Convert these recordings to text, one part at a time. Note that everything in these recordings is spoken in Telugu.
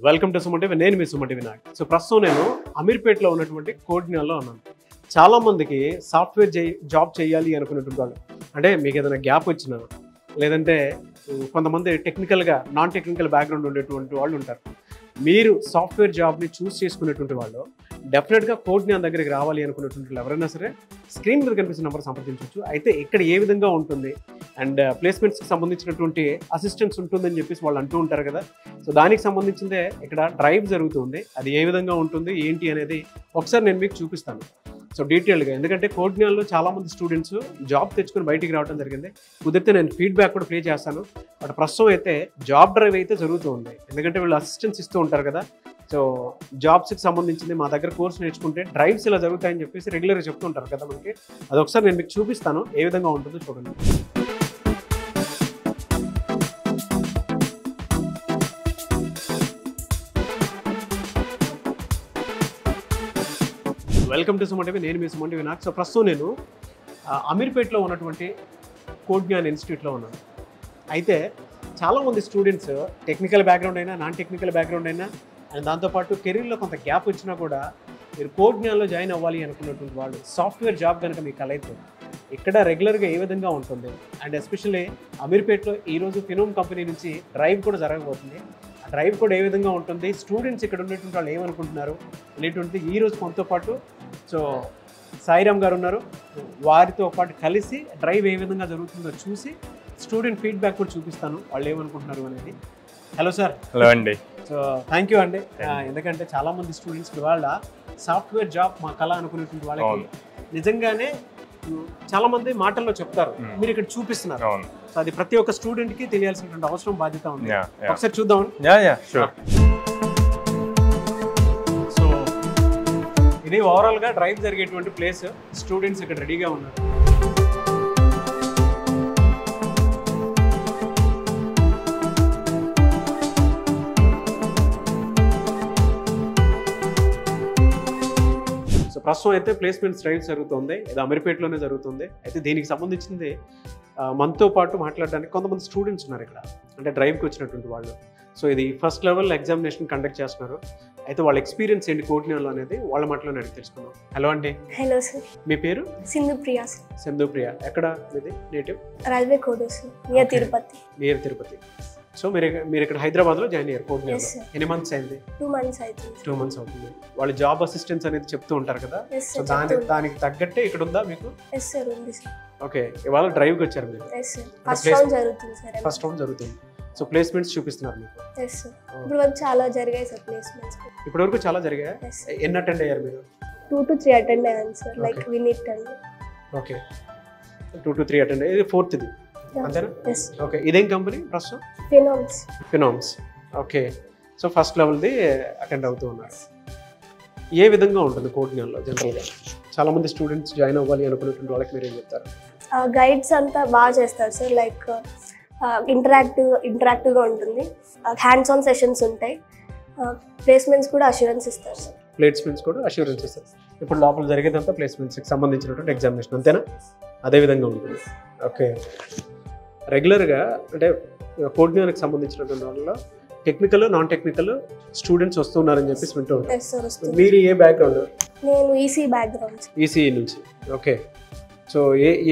Welcome to Suman TV. నేను మీ సుమన్ టీవీ వినాయక్. సో ప్రస్తుతం నేను అమీర్పేటలో ఉన్నటువంటి కోడిన్యాల్లో ఉన్నాను. చాలామందికి సాఫ్ట్వేర్ జాబ్ చేయాలి అనుకున్నటువంటి వాళ్ళు, అంటే మీకు ఏదైనా గ్యాప్ వచ్చినా, లేదంటే కొంతమంది టెక్నికల్గా నాన్ టెక్నికల్ బ్యాక్గ్రౌండ్ ఉండేటువంటి వాళ్ళు ఉంటారు. మీరు సాఫ్ట్వేర్ జాబ్ని చూస్ చేసుకునేటువంటి వాళ్ళు డెఫినెట్గా కోడిన్యాన్ దగ్గరికి రావాలి అనుకున్నటువంటి ఎవరైనా సరే స్క్రీన్ మీద కనిపిస్తున్న నెంబర్ సంప్రదించవచ్చు. అయితే ఇక్కడ ఏ విధంగా ఉంటుంది అండ్ ప్లేస్మెంట్స్కి సంబంధించినటువంటి అసిస్టెన్స్ ఉంటుందని చెప్పేసి వాళ్ళు అంటూ ఉంటారు కదా. సో దానికి సంబంధించిందే ఇక్కడ డ్రైవ్ జరుగుతుంది. అది ఏ విధంగా ఉంటుంది ఏంటి అనేది ఒకసారి నేను మీకు చూపిస్తాను. సో డీటెయిల్గా, ఎందుకంటే కోడిన్యాన్లో చాలామంది స్టూడెంట్స్ జాబ్ తెచ్చుకొని బయటికి రావడం జరిగింది. కుదిరితే నేను ఫీడ్బ్యాక్ కూడా ప్లే చేస్తాను. బట్ ప్రస్తుతం అయితే జాబ్ డ్రైవ్ అయితే జరుగుతూ ఉంది. ఎందుకంటే వీళ్ళు అసిస్టెన్స్ ఇస్తూ ఉంటారు కదా. సో జాబ్స్కి సంబంధించింది మా దగ్గర కోర్స్ నేర్చుకుంటే డ్రైవ్స్ ఇలా జరుగుతాయని చెప్పేసి రెగ్యులర్గా చెప్తూ ఉంటారు కదా మనకి. అది ఒకసారి నేను మీకు చూపిస్తాను ఏ విధంగా ఉంటుందో చూడండి. Welcome to Suman TV. నేను మీ సుమన్ టీవీ వినాయక్. సో ప్రస్తుతం నేను అమీర్పేటలో ఉన్నటువంటి కోడిన్యాన్ ఇన్స్టిట్యూట్లో ఉన్నాను. అయితే చాలామంది స్టూడెంట్స్ టెక్నికల్ బ్యాక్గ్రౌండ్ అయినా నాన్ టెక్నికల్ బ్యాక్గ్రౌండ్ అయినా అండ్ దాంతోపాటు కెరీర్లో కొంత గ్యాప్ వచ్చినా కూడా మీరు కోడిన్యాన్లో జాయిన్ అవ్వాలి అనుకున్నటువంటి వాళ్ళు సాఫ్ట్వేర్ జాబ్ కనుక మీకు కలైతే ఇక్కడ రెగ్యులర్గా ఏ విధంగా ఉంటుంది అండ్ ఎస్పెషల్లీ అమీర్పేటలో ఈరోజు ఫినోమ్ కంపెనీ నుంచి డ్రైవ్ కూడా జరగబోతుంది. ఆ డ్రైవ్ కూడా ఏ విధంగా ఉంటుంది, స్టూడెంట్స్ ఇక్కడ ఉన్నటువంటి వాళ్ళు ఏమనుకుంటున్నారు అనేటువంటిది ఈరోజు మనతో పాటు సో సాయిరామ్ గారు ఉన్నారు. వారితో పాటు కలిసి డ్రైవ్ ఏ విధంగా జరుగుతుందో చూసి స్టూడెంట్ ఫీడ్బ్యాక్ కూడా చూపిస్తాను, వాళ్ళు ఏమనుకుంటున్నారు అనేది. Hello sir. హలో అండి. సో థ్యాంక్ యూ అండి. ఎందుకంటే చాలామంది స్టూడెంట్స్కి వాళ్ళ సాఫ్ట్వేర్ జాబ్ మా కళ అనుకునేటువంటి వాళ్ళకి నిజంగానే చాలామంది మాటల్లో చెప్తారు, మీరు ఇక్కడ చూపిస్తున్నారు. సో అది ప్రతి ఒక్క స్టూడెంట్కి తెలియాల్సినటువంటి అవసరం బాధ్యత ఉంది. ఒకసారి చూద్దాం. సో ఇది ఓవరాల్గా డ్రైవ్ జరిగేటువంటి ప్లేస్. స్టూడెంట్స్ ఇక్కడ రెడీగా ఉన్నారు. సో ప్రస్తుతం అయితే ప్లేస్మెంట్స్ డ్రైవ్ జరుగుతుంది. ఇది అమీర్పేటలోనే జరుగుతుంది. అయితే దీనికి సంబంధించింది మనతో పాటు మాట్లాడడానికి కొంతమంది స్టూడెంట్స్ ఉన్నారు ఇక్కడ, అంటే డ్రైవ్కి వచ్చినటువంటి వాళ్ళు. సో ఇది ఫస్ట్ లెవెల్ ఎగ్జామినేషన్ కండక్ట్ చేస్తున్నారు. అయితే వాళ్ళ ఎక్స్పీరియన్స్ ఏంటి కోడిన్యాన్లో అనేది వాళ్ళ మాటలో అడిగి తెలుసుకుందాం. హలో అండి. Hello sir. మీ పేరు? సింధుప్రియ. సింధుప్రియ. ఎక్కడ మీది native? Railway coders near Tirupati. Near Tirupati. So మీరు ఇక్కడ హైదరాబాద్లో జాయిన్ అయ్యారు కోడిన్యాన్లో. ఎన్ని మంత్స్ అయింది? 2 months అవుతుంది. 2 months అవుతుంది. వాళ్ళు జాబ్ అసిస్టెన్స్ అనేది చెప్తూ ఉంటారు కదా. సో దానికి తగ్గట్టే ఇక్కడ ఉందా మీకు? ఎస్ సార్, ఉంది సార్. ఓకే, ఇవాళ డ్రైవ్కి వచ్చారు మీరు. Yes sir. ఫస్ట్ రౌండ్ జరుగుతుంది సార్. ఫస్ట్ రౌండ్ జరుగుతుంది. సో ప్లేస్మెంట్స్ చూపిస్తున్నారు మీకు? Yes sir. ఇప్పుడు వరకు చాలా జరిగాయి సార్ ప్లేస్మెంట్స్. ఇప్పటి వరకు చాలా జరిగాయి. ఎన్ని అటెండ్ అయ్యారు మీరు? 2 to 3 అటెండ్ అయ్యాను సార్. లైక్ వినిట్ అండి. Okay, 2 to 3 attend. ఇది 4th ఇది అంతేనా? ఎస్. ఓకే, ఇదేం కంపెనీ ప్రస్తుతం? ఫినోమ్స్. ఓకే, సో ఫస్ట్ లెవెల్ది అటెండ్ అవుతూ ఉన్నారు. ఏ విధంగా ఉంటుంది కోడిన్యాన్లో జనరల్గా? చాలామంది స్టూడెంట్స్ జాయిన్ అవ్వాలి అనుకునేటువంటి వాళ్ళకి మీరు ఏం చెప్తారు? గైడ్స్ అంతా బాగా చేస్తారు సార్. లైక్ ఇంటరాక్టివ్గా ఉంటుంది. హ్యాండ్స్ ఆన్ సెషన్స్ ఉంటాయి. ప్లేస్మెంట్స్ కూడా అష్యూరెన్స్ ఇస్తారు సార్. ప్లేస్మెంట్స్ కూడా అష్యూరెన్స్ ఇస్తారు. ఇప్పుడు లోపల జరిగేదంతా ప్లేస్మెంట్స్కి సంబంధించినటువంటి ఎగ్జామినేషన్ అంతేనా? అదే విధంగా ఉంటుంది. ఓకే, రెగ్యులర్గా అంటే కోడిన్యాన్కి సంబంధించినటువంటి వాళ్ళలో టెక్నికల్ నాన్ టెక్నికల్ స్టూడెంట్స్ వస్తున్నారని చెప్పేసి వింటూ ఉంటారు. మీరు ఏ బ్యాక్గ్రౌండ్? నేను ఈసీ బ్యాక్గ్రౌండ్. ఈసీఈ నుంచి. ఓకే, సో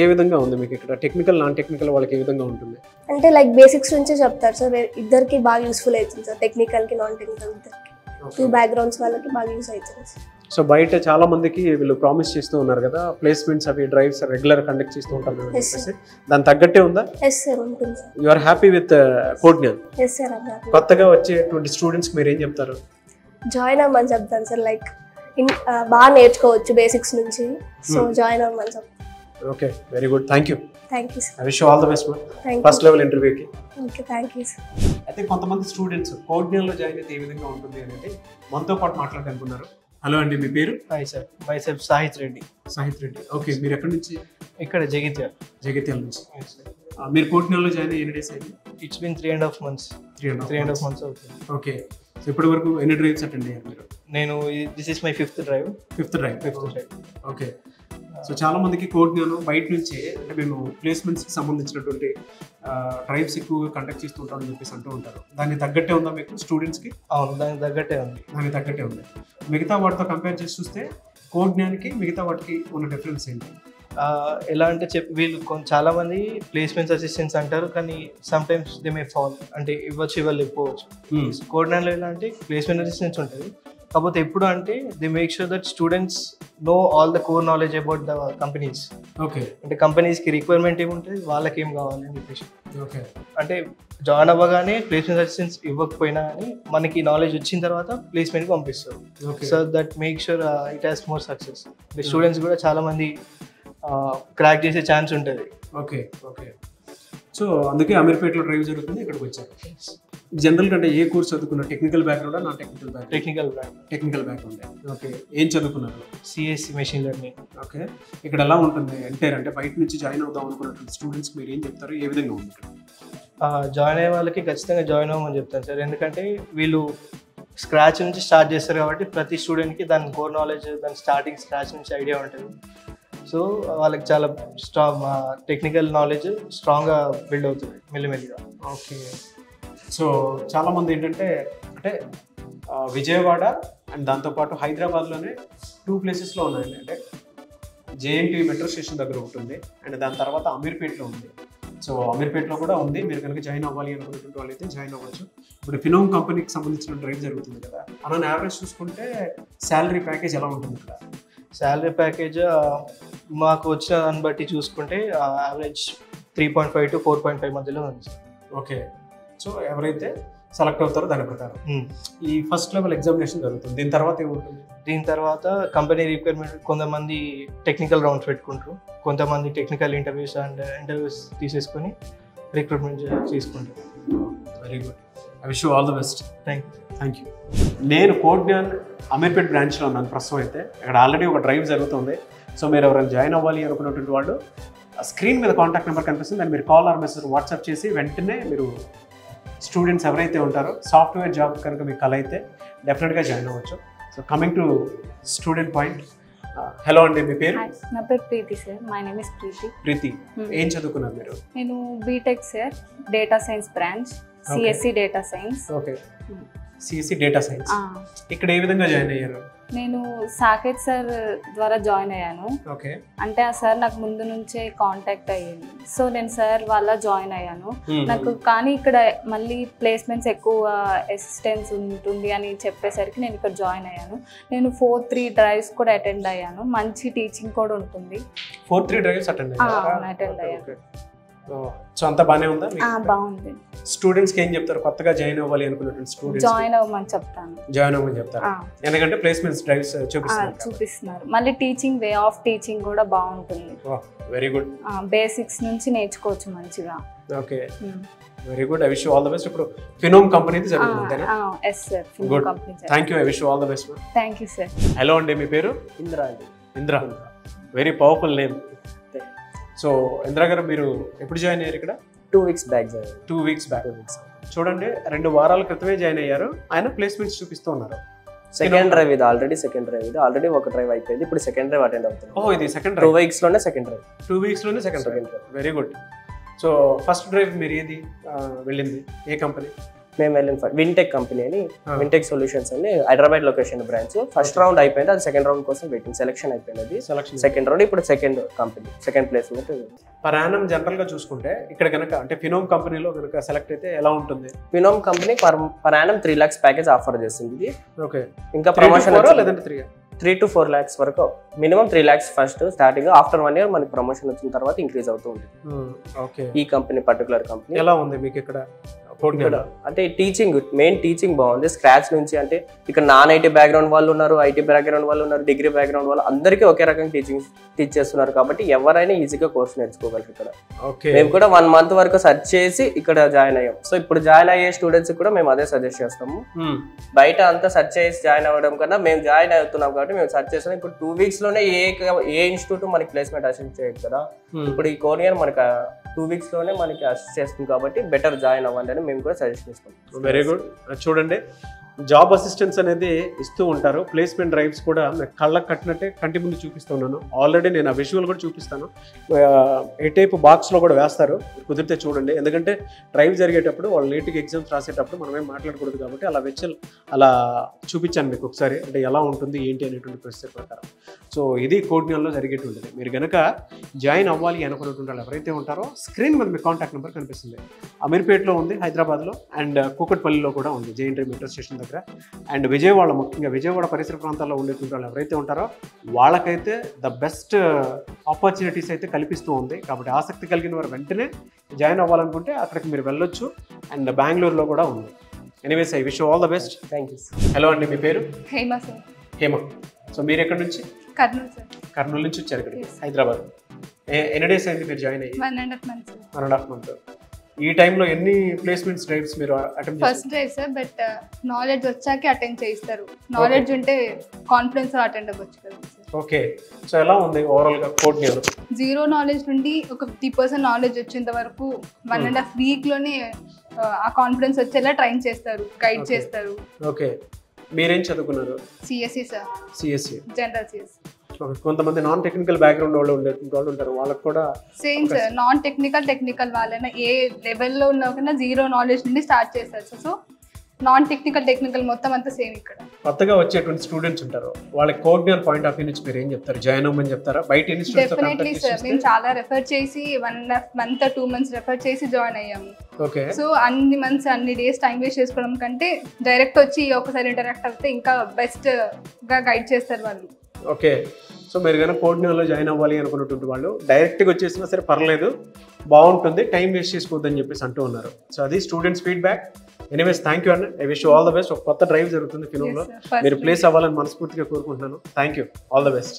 ఏ విధంగా ఉంది మీకు ఇక్కడ? టెక్నికల్ నాన్ టెక్నికల్ వాళ్ళకి ఏ విధంగా ఉంటుంది? అంటే లైక్ బేసిక్స్ నుంచే చెప్తారు సార్. ఇద్దరికి బాగా యూస్ఫుల్ అవుతుంది సార్. టెక్నికల్కి నాన్ టెక్నికల్ ఇద్దరికి, 2 backgrounds వాళ్ళకి బాగా యూస్ అవుతుంది సార్. సో బయట చాలా మందికి వీళ్ళు ప్రామిస్ చేస్తూ ఉన్నారు కదా, ప్లేస్మెంట్స్ అవి డ్రైవ్స్ రెగ్యులర్ కండక్ట్ చేస్తూ ఉంటారు. దాని తగ్గట్టే ఉందా? ఎస్ సార్, ఉంటుంది sir. You are happy with Codegnan? Yes sir. కొత్తగా వచ్చేటువంటి స్టూడెంట్స్కి మీరు ఏం చెప్తారు? జాయిన్ అవ్వమని చెప్తాను సార్. లైక్ బాగా నేర్చుకోవచ్చు బేసిక్స్ నుంచి. సో జాయిన్ అవ్వమని చెప్తాను. Okay, very good. Thank you. Thank you sir. I wish you all the best first level ఇంటర్వ్యూకి. Okay, thank you sir. అయితే కొంతమంది స్టూడెంట్స్ కోడిన్యాన్లో జాయిన్ అయితే ఏ విధంగా ఉంటుంది అనేది మనతో పాటు మాట్లాడాలనుకున్నారు. హలో అండి, మీ పేరు? Hi sir, my self Sahith Reddy. Sahith Reddy. Okay, మీరు ఎక్కడి నుంచి? ఇక్కడ జగిత్యాల. జగిత్యాల నుంచి. మీరు కోడిన్యాన్లో జాయిన్ అయ్యి ఎన్ని డేస్ అయింది? It's been 3.5 months. 3.5 months అవుతుంది. ఓకే, సో ఇప్పటి వరకు ఎన్ని డ్రైవ్స్ అటెండ్ అయ్యారు మీరు? నేను this is my 5th drive. Fifth drive. Okay, so చాలా మందికి కోడిన్యాన్ బయట నుంచి అంటే మేము ప్లేస్మెంట్స్కి సంబంధించినటువంటి డ్రైవ్స్ ఎక్కువగా కండక్ట్ చేస్తుంటాం అని చెప్పేసి అంటూ ఉంటారు. దానికి తగ్గట్టే ఉందా మీకు స్టూడెంట్స్కి? అవును, దానికి తగ్గట్టే ఉంది. దానికి తగ్గట్టే ఉంది. మిగతా వాటితో కంపేర్ చేసి చూస్తే కోడ్ జ్ఞానికి మిగతా వాటికి ఉన్న డిఫరెన్స్ ఏంటి? ఎలా అంటే వీళ్ళు చాలా మంది ప్లేస్మెంట్స్ అసిస్టెంట్స్ అంటారు, కానీ some times they may fall, అంటే ఇవ్వలేకపోవచ్చు. కోడ్ జ్ఞాన్లో ఎలా అంటే ప్లేస్మెంట్ అసిస్టెంట్స్ ఉంటుంది, కాకపోతే ఎప్పుడు అంటే they make sure that students know all the core knowledge about the companies. Okay, అంటే కంపెనీస్కి రిక్వైర్మెంట్ ఏముంటుంది, వాళ్ళకి ఏం కావాలి అని చెప్పేసి. ఓకే, అంటే జాయిన్ అవ్వగానే ప్లేస్మెంట్ అసిస్టెంట్స్ ఇవ్వకపోయినా కానీ మనకి నాలెడ్జ్ వచ్చిన తర్వాత ప్లేస్మెంట్కి పంపిస్తారు. So that make sure it has more success. Students కూడా చాలా మంది క్రాక్ చేసే ఛాన్స్ ఉంటుంది. Okay, okay. సో అందుకే అమీర్పేటలో డ్రైవ్ జరుగుతుంది, ఇక్కడికి వచ్చారు. జనరల్ అంటే ఏ కోర్స్ చదువుకున్నారు? టెక్నికల్ బ్యాక్గ్రౌండ్, నా టెక్నికల్ బ్యాక్గ్రౌండ్. ఓకే, ఏం చదువుకున్నారు? CSC machine learning. ఓకే, ఇక్కడ ఎలా ఉంటుంది అంటే బయట నుంచి జాయిన్ అవుదాం అనుకున్నటువంటి స్టూడెంట్స్కి మీరు ఏం చెప్తారు? ఏ విధంగా ఉంది? జాయిన్ అయ్యే వాళ్ళకి ఖచ్చితంగా జాయిన్ అవ్వమని చెప్తాను సార్, ఎందుకంటే వీళ్ళు స్క్రాచ్ నుంచి స్టార్ట్ చేస్తారు కాబట్టి ప్రతి స్టూడెంట్కి దాని కోర్ నాలెడ్జ్, దాని స్టార్టింగ్ స్క్రాచ్ నుంచి ఐడియా ఉంటుంది. సో వాళ్ళకి చాలా టెక్నికల్ నాలెడ్జ్ స్ట్రాంగ్గా బిల్డ్ అవుతుంది మెల్లిమెల్లిగా. ఓకే, సో చాలామంది ఏంటంటే విజయవాడ అండ్ దాంతోపాటు హైదరాబాద్లోనే 2 ప్లేసెస్లో ఉన్నాయండి. అంటే జేఎన్టీ మెట్రో స్టేషన్ దగ్గర ఒకటి ఉంది, అండ్ దాని తర్వాత అమీర్పేటలో ఉంది. సో అమీర్పేటలో కూడా ఉంది. మీరు కనుక జాయిన్ అవ్వాలి అనుకున్నటువంటి వాళ్ళు అయితే జాయిన్ అవ్వచ్చు. ఇప్పుడు ఫినోమ్ కంపెనీకి సంబంధించిన డ్రైవ్ జరుగుతుంది కదా, అలా యావరేజ్ చూసుకుంటే శాలరీ ప్యాకేజ్ ఎలా ఉంటుంది ఇక్కడ? శాలరీ ప్యాకేజ్ మాకు వచ్చిన దాన్ని బట్టి చూసుకుంటే యావరేజ్ 3.5 to 4.5 మధ్యలో ఉంది. ఓకే, సో ఎవరైతే సెలెక్ట్ అవుతారో దాని ప్రకారం ఈ ఫస్ట్ లెవెల్ ఎగ్జామినేషన్ జరుగుతుంది. దీని తర్వాత ఏముంటుంది? దీని తర్వాత కంపెనీ రిక్వైర్మెంట్, కొంతమంది టెక్నికల్ రౌండ్స్ పెట్టుకుంటారు, కొంతమంది టెక్నికల్ ఇంటర్వ్యూస్ తీసేసుకొని రిక్రూట్మెంట్ తీసుకుంటారు. Very good, I wish you all the best. Thank you. నేను కోడ్ జ్ఞాన్ అమీర్పేట్ బ్రాంచ్లో ఉన్నాను ప్రస్తుతం. అయితే ఇక్కడ ఆల్రెడీ ఒక డ్రైవ్ జరుగుతుంది. సో మీరు ఎవరైనా జాయిన్ అవ్వాలి అనుకున్నటువంటి వాళ్ళు స్క్రీన్ మీద కాంటాక్ట్ నెంబర్ కనిపిస్తుంది, దాన్ని మీరు కాల్ ఆర్ మెసేజ్ వాట్సాప్ చేసి వెంటనే మీరు స్టూడెంట్స్ ఎవరైతే ఉంటారో సాఫ్ట్వేర్ జాబ్ కనుక మీకు కల అయితే డెఫినెట్గా జాయిన్ అవ్వచ్చు. So coming to student point, hello అండి, మీ పేరు? నా పేరు Preethi sir. My name is Preethi. ఏం చదువుకున్నారు మీరు? నేను BTech sir, data science branch, CSC data science. Okay, CSC data science. ఇక్కడ ఏ విధంగా జాయిన్ అయ్యారు? నేను సాకేత్ సార్ ద్వారా జాయిన్ అయ్యాను. ఓకే, అంటే ఆ సార్ నాకు ముందు నుంచే కాంటాక్ట్ అయ్యింది. సో నేను సార్ వల్ల జాయిన్ అయ్యాను. నాకు కానీ ఇక్కడ మళ్ళీ ప్లేస్మెంట్స్ ఎక్కువ అసిస్టెన్స్ ఉంటుంది అని చెప్పేసరికి నేను ఇక్కడ జాయిన్ అయ్యాను. నేను 4-3 డ్రైవ్స్ కూడా అటెండ్ అయ్యాను. మంచి టీచింగ్ కూడా ఉంటుంది. 4-3 డ్రైవ్స్ అటెండ్ అయ్యాను. సో అంతా బాగానే ఉందా? బాగుంది. స్టూడెంట్స్కి ఏం చెప్తారు? కొత్తగా జాయిన్ అవ్వాలి అనుకున్నటువంటి స్టూడెంట్స్ జాయిన్ అవ్వమని చెప్తారు, ఎందుకంటే ప్లేస్మెంట్స్ డ్రైవ్స్ చూపిస్తున్నారు. మళ్ళీ టీచింగ్, వే ఆఫ్ టీచింగ్ కూడా బాగుంటుంది. Very good. బేసిక్స్ నుంచి నేర్చుకోవచ్చు మంచిగా. Okay, very good. I wish you all the best. ఇప్పుడు ఫినోమ్ కంపెనీ జరుగుతుంది. Yes sir, Phenom company. Thank you, I wish you all the best. Thank you sir. Hello అండి, మీ పేరు? ఇంద్రా అండి. Indra, very powerful name. So Indra garu, మీరు ఎప్పుడు జాయిన్ అయ్యారు ఇక్కడ? 2 weeks బ్యాక్. 2 weeks back. చూడండి, 2 వారాల క్రితమే జాయిన్ అయ్యారు. ఆయన ప్లేస్మెంట్స్ చూపిస్తూ ఉన్నారు. సెకండ్ డ్రైవ్ ఇది, ఆల్రెడీ ఒక డ్రైవ్ అయిపోయింది. ఇప్పుడు సెకండ్ డ్రైవ్ అటెండ్ అవుతుంది. ఓ, ఇది సెకండ్ డ్రైవ్. 2 weeks లోనే సెకండ్ డ్రైవ్. 2 weeks లోనే second drive. Very good. So first drive మీరు ఏది వెళ్ళింది? ఏ కంపెనీ? మేము వెళ్ళిన విన్టెక్ కంపెనీ అని, విన్టెక్ సొల్యూషన్స్ అని Hyderabad location branch. First round అయిపోయింది, అది సెకండ్ రౌండ్ కోసం వెయిటింగ్. సెలక్షన్ అయిపోయింది, సెకండ్ రౌండ్. ఇప్పుడు second company, second placement. Per annum general గా చూసుకుంటే ఇక్కడ కనుక అంటే ఫినోమ్ కంపెనీలో కనుక సెలెక్ట్ అయితే ఎలా ఉంటుంది? Phenom company per annum 3 lakhs package offer చేస్తుంది ఇది. ఓకే, ఇంకా ప్రమోషన్ లేదంటే 3 to 4 lakhs వరకు, minimum 3 lakhs first starting. After 1 year మనకి ప్రమోషన్ వచ్చిన తర్వాత ఇంక్రీజ్ అవుతూ ఉంటుంది. ఓకే, ఈ కంపెనీ పర్టికులర్ కంపెనీ. ఎలా ఉంది మీకు ఇక్కడ? అంటే టీచింగ్, మెయిన్ టీచింగ్ బాగుంది. స్క్రాచ్ నుంచి అంటే ఇక్కడ నాన్ ఐటీ బ్యాక్గ్రౌండ్ వాళ్ళు ఉన్నారు, ఐటీ బ్యాక్గ్రౌండ్ వాళ్ళు ఉన్నారు, డిగ్రీ బ్యాక్గ్రౌండ్ వాళ్ళు, అందరికీ ఒకే రకంగా టీచ్ చేస్తున్నారు కాబట్టి ఎవరైనా ఈజీగా కోర్స్ నేర్చుకోగలరు ఇక్కడ. మేము కూడా 1 month వరకు సెర్చ్ చేసి ఇక్కడ జాయిన్ అయ్యాం. సో ఇప్పుడు జాయిన్ అయ్యే స్టూడెంట్స్ కూడా మేము అదే సజెస్ట్ చేస్తాము. బయట అంతా సెర్చ్ చేసి జాయిన్ అవ్వడం కన్నా మేము జాయిన్ అవుతున్నాం కాబట్టి మేము సెర్చ్ చేస్తాం. ఇప్పుడు 2 weeks లోనే ఏ ఇన్స్టిట్యూట్ మనకి ప్లేస్మెంట్ అసిస్ట్ చేయదు కదా. ఇప్పుడు ఈ కోరియర్ మనకి 2 weeks లోనే మనకి అసిస్ట్ చేస్తుంది కాబట్టి బెటర్ జాయిన్ అవ్వండి అని మేము కూడా సజెస్ట్ చేస్తాం. Very good. చూడండి, జాబ్ అసిస్టెన్స్ అనేది ఇస్తూ ఉంటారు. ప్లేస్మెంట్ డ్రైవ్స్ కూడా మీకు కళ్ళకు కట్టినట్టే కంటి ముందు చూపిస్తున్నాను. ఆల్రెడీ నేను ఆ విజువల్ కూడా చూపిస్తాను. ఏ టైప్ బాక్స్లో కూడా వేస్తారు, కుదిరితే చూడండి. ఎందుకంటే డ్రైవ్ జరిగేటప్పుడు వాళ్ళు నీట్గా ఎగ్జామ్స్ రాసేటప్పుడు మనమేం మాట్లాడకూడదు కాబట్టి అలా చూపించాను మీకు ఒకసారి, అంటే ఎలా ఉంటుంది ఏంటి అనేటువంటి ప్రొసెస్ ప్రకారం. సో ఇది కోడ్నియాల్లో జరిగేటువంటిది. మీరు కనుక జాయిన్ అవ్వాలి అనుకున్నటువంటి వాళ్ళు ఎవరైతే ఉంటారో స్క్రీన్ మీద మీ కాంటాక్ట్ నెంబర్ కనిపిస్తుంది. అమీర్పేట్లో ఉంది హైదరాబాద్లో, అండ్ కూకట్పల్లిలో కూడా ఉంది జేఎన్టీ మెట్రో స్టేషన్ దగ్గర, అండ్ విజయవాడ, ముఖ్యంగా విజయవాడ పరిసర ప్రాంతాల్లో ఉండేటువంటి వాళ్ళు ఎవరైతే ఉంటారో వాళ్ళకైతే ద బెస్ట్ ఆపర్చునిటీస్ అయితే కల్పిస్తూ ఉంది. కాబట్టి ఆసక్తి కలిగిన వారు వెంటనే జాయిన్ అవ్వాలనుకుంటే అక్కడికి మీరు వెళ్ళొచ్చు. అండ్ బెంగళూరులో కూడా ఉంది. Anyways I wish all the best. Thank you. Hello అండి, మీ పేరు? హేమ సార్. హేమ. సో మీరు ఎక్కడి నుంచి? కర్నూలు సార్. కర్నూలు నుంచి వచ్చారు ఇక్కడికి హైదరాబాద్. ఎన్ని డేస్ అయింది మీరు జాయిన్ అయ్యి? 1.5 months. 1.5 month. ఈ టైంలో ఎన్ని ప్లేస్మెంట్స్ డ్రైవ్స్ మీరు attempt first drive sir, but knowledge వచ్చాకే అటెండ్ చేయిస్తారు. నాలెడ్జ్ ఉంటే కాన్ఫిడెన్స్ అటెండ్ అవ్వచ్చు కదా సార్. ఓకే. సో ఎలా ఉంది ఓవరాల్గా కోడ్నియాలో? 0 నాలెడ్జ్ నుండి ఒక 50% నాలెడ్జ్ వచ్చేంత వరకు 1.5 weekలోనే ఆ కాన్ఫిడెన్స్ వచ్చేలా ట్రైన్ చేస్తారు, గైడ్ చేస్తారు. ఓకే. మీరేం చదువుకున్నారు? CSC sir. CSC. General CS. కొంతమంది నాన్ టెక్నికల్ బ్యాక్గ్రౌండ్ వాళ్ళు ఉంటారు, వాళ్ళకి కూడా సేమ్ సార్. నాన్ టెక్నికల్ వాళ్ళైనా ఏ లెవెల్లో ఉన్నా కన్నా 0 నాలెడ్జ్ నుండి స్టార్ట్ చేస్తారు సార్. సో నాన్ టెక్నికల్ మొత్తం అంతా సేమ్ ఇక్కడ. కొత్తగా వచ్చేటువంటి స్టూడెంట్స్ ఉంటారు, వాళ్ళకి కోడ్నియల్ పాయింట్ ఆఫ్ వ్యూ నుంచి మీరు ఏం చెప్తారు? జాయిన్ అవ్వమని చెప్తారా? బయట డెఫినెట్లీ సార్. మేము చాలా రెఫర్ చేసి 1.5 month 2 months రెఫర్ చేసి జాయిన్ అయ్యాము. ఓకే. సో అన్ని మంత్స్ అన్ని డేస్ టైం వేస్ట్ చేసుకోవడం కంటే డైరెక్ట్ వచ్చి ఒకసారి ఇంటరాక్ట్ అవుతే ఇంకా బెస్ట్ గా గైడ్ చేస్తారు వాళ్ళు. ఓకే. సో మీరు కనుక కోడ్నియాల్లో జాయిన్ అవ్వాలి అనుకున్నటువంటి వాళ్ళు డైరెక్ట్గా వచ్చేసినా సరే పర్లేదు, బాగుంటుంది, టైం వేస్ట్ చేసుకోవద్దని చెప్పేసి అంటూ ఉన్నారు. సో అది students feedback. Anyways thank you అండి. I wish all the best. ఒక కొత్త డ్రైవ్ జరుగుతుంది ఫినోమ్లో, మీరు ప్లేస్ అవ్వాలని మనస్ఫూర్తిగా కోరుకుంటున్నాను. Thank you. All the best.